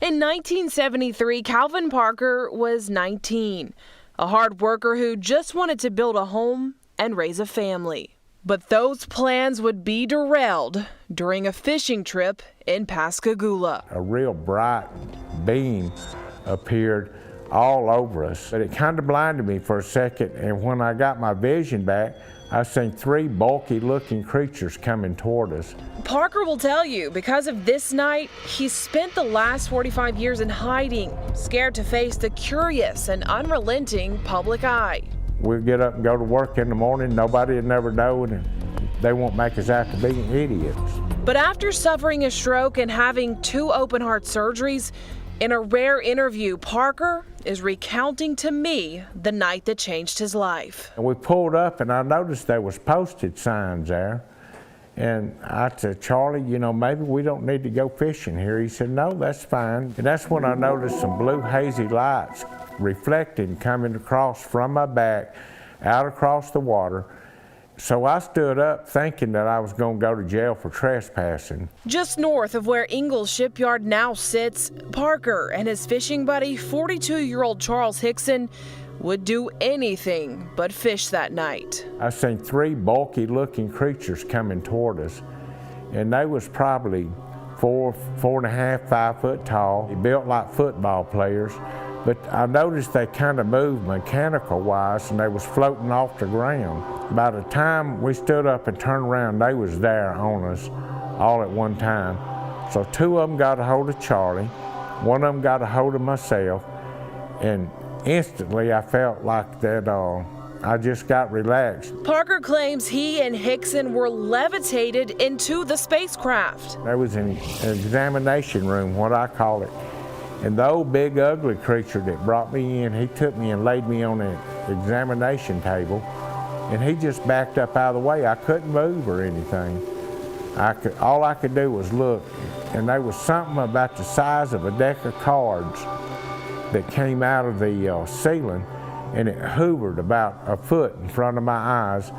In 1973, Calvin Parker was 19, a hard worker who just wanted to build a home and raise a family. But those plans would be derailed during a fishing trip in Pascagoula. A real bright beam appeared all over us, but it kind of blinded me for a second, and when I got my vision back, I seen three bulky looking creatures coming toward us. Parker will tell you because of this night, he's spent the last 45 years in hiding, scared to face the curious and unrelenting public eye. We'd get up and go to work in the morning, nobody would never know, and they won't make us out to be idiots. But after suffering a stroke and having 2 open heart surgeries, in a rare interview, Parker is recounting to me the night that changed his life. And we pulled up and I noticed there was postage signs there. And I said, Charlie, you know, maybe we don't need to go fishing here. He said, no, that's fine. And that's when I noticed some blue hazy lights reflecting coming across from my back, out across the water. So I stood up thinking that I was going to go to jail for trespassing. Just north of where Ingalls Shipyard now sits, Parker and his fishing buddy, 42-year-old Charles Hickson, would do anything but fish that night. I seen 3 bulky looking creatures coming toward us, and they was probably 4.5, 5 foot tall. They built like football players, but I noticed they kind of moved mechanical wise and they was floating off the ground. By the time we stood up and turned around, they was there on us all at one time. So 2 of them got a hold of Charlie, 1 of them got a hold of myself, and instantly I felt like that I just got relaxed. Parker claims he and Hickson were levitated into the spacecraft. There was an examination room, what I call it, and the old big ugly creature that brought me in, he took me and laid me on an examination table, and he just backed up out of the way. I couldn't move or anything. All I could do was look, and there was something about the size of a deck of cards that came out of the ceiling, and it hovered about a foot in front of my eyes,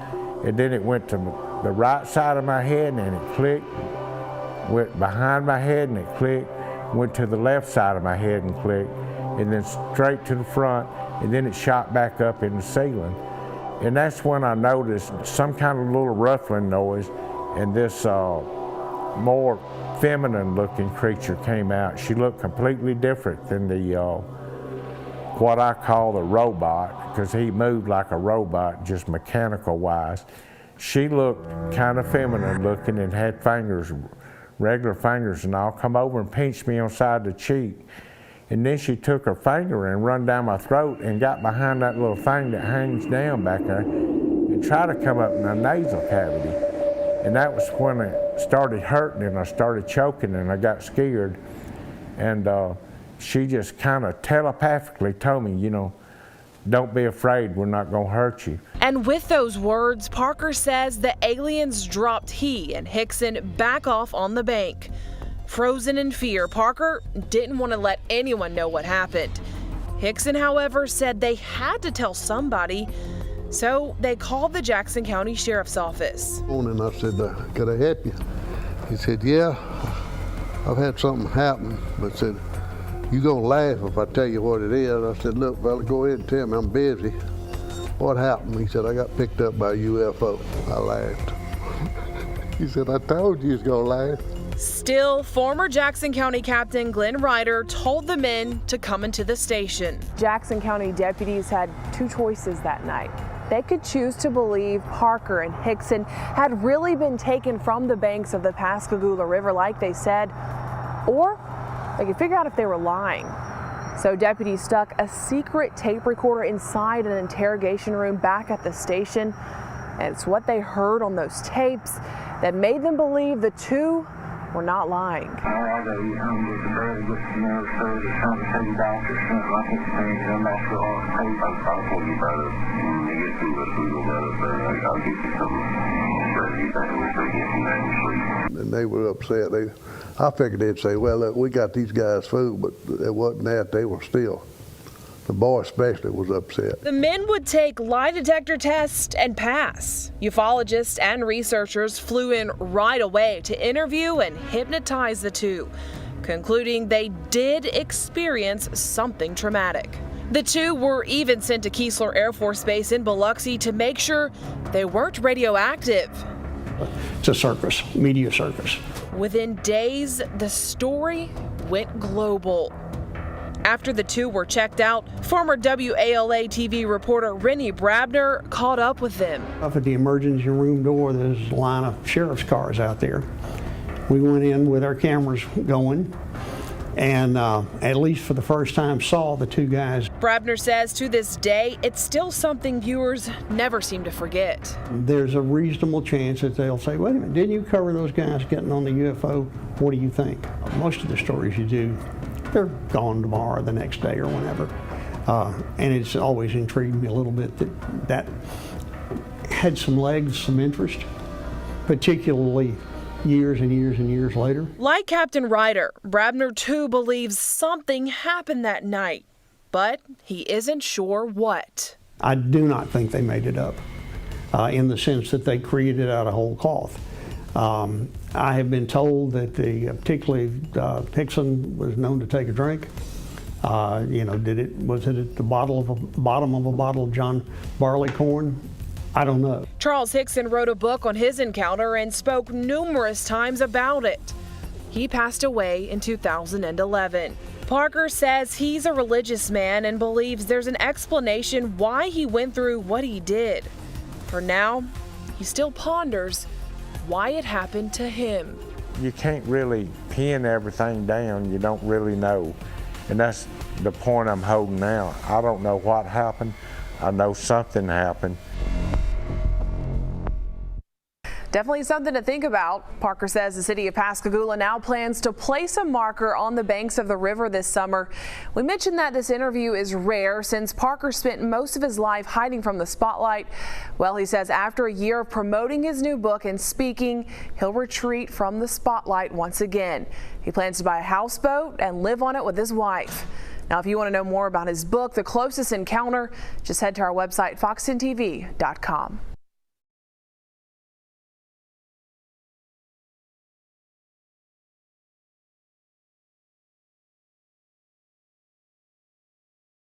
and then it went to the right side of my head and it clicked, went behind my head and it clicked, went to the left side of my head and clicked, and then straight to the front, and then it shot back up in the ceiling. And that's when I noticed some kind of little ruffling noise, and this more feminine looking creature came out. She looked completely different than the what I call the robot, because he moved like a robot, just mechanical wise. She looked kind of feminine looking and had fingers, regular fingers and all, come over and pinched me on side the cheek. And then she took her finger and run down my throat and got behind that little thing that hangs down back there and tried to come up in my nasal cavity. And that was when it started hurting and I started choking and I got scared. And she just kind of telepathically told me, you know, don't be afraid, we're not going to hurt you. And with those words, Parker says the aliens dropped he and Hickson back off on the bank. Frozen in fear, Parker didn't want to let anyone know what happened. Hickson, however, said they had to tell somebody, so they called the Jackson County Sheriff's Office. And I said, could I help you? He said, yeah, I've had something happen, but said, you gonna laugh if I tell you what it is. I said, look, fella, go ahead and tell me, I'm busy. What happened? He said, I got picked up by a UFO. I laughed. He said, I told you he was gonna laugh. Still, former Jackson County Captain Glenn Ryder told the men to come into the station. Jackson County deputies had 2 choices that night. They could choose to believe Parker and Hickson had really been taken from the banks of the Pascagoula River like they said, or they could figure out if they were lying. So deputies stuck a secret tape recorder inside an interrogation room back at the station, and it's what they heard on those tapes that made them believe the 2 were not lying. And they were upset. I figured they'd say, well, look, we got these guys food, but it wasn't that. They were still. The boy especially was upset. The men would take lie detector tests and pass. Ufologists and researchers flew in right away to interview and hypnotize the 2. concluding they did experience something traumatic. The two were even sent to Keesler Air Force Base in Biloxi to make sure they weren't radioactive. It's a circus, media circus. Within days, the story went global. After the two were checked out, former WALA TV reporter Rennie Brabner caught up with them. Up at the emergency room door, there's a line of sheriff's cars out there. We went in with our cameras going, and at least for the first time saw the two guys. Brabner says to this day, it's still something viewers never seem to forget. There's a reasonable chance that they'll say, wait a minute, didn't you cover those guys getting on the UFO? What do you think? Most of the stories you do, they're gone tomorrow or the next day or whenever. And it's always intrigued me a little bit that had some legs, some interest, particularly years and years and years later. Like Captain Ryder, Brabner too believes something happened that night, but he isn't sure what. I do not think they made it up in the sense that they created it out of whole cloth. I have been told that particularly Hickson was known to take a drink. Was it at the bottom of a bottle of John Barleycorn? I don't know. Charles Hickson wrote a book on his encounter and spoke numerous times about it. He passed away in 2011. Parker says he's a religious man and believes there's an explanation why he went through what he did. For now, he still ponders why it happened to him. You can't really pin everything down. You don't really know. And that's the point I'm holding now. I don't know what happened. I know something happened. Definitely something to think about. Parker says the city of Pascagoula now plans to place a marker on the banks of the river this summer. We mentioned that this interview is rare since Parker spent most of his life hiding from the spotlight. Well, he says after a year of promoting his new book and speaking, he'll retreat from the spotlight once again. He plans to buy a houseboat and live on it with his wife. Now, if you want to know more about his book, The Closest Encounter, just head to our website, fox10tv.com.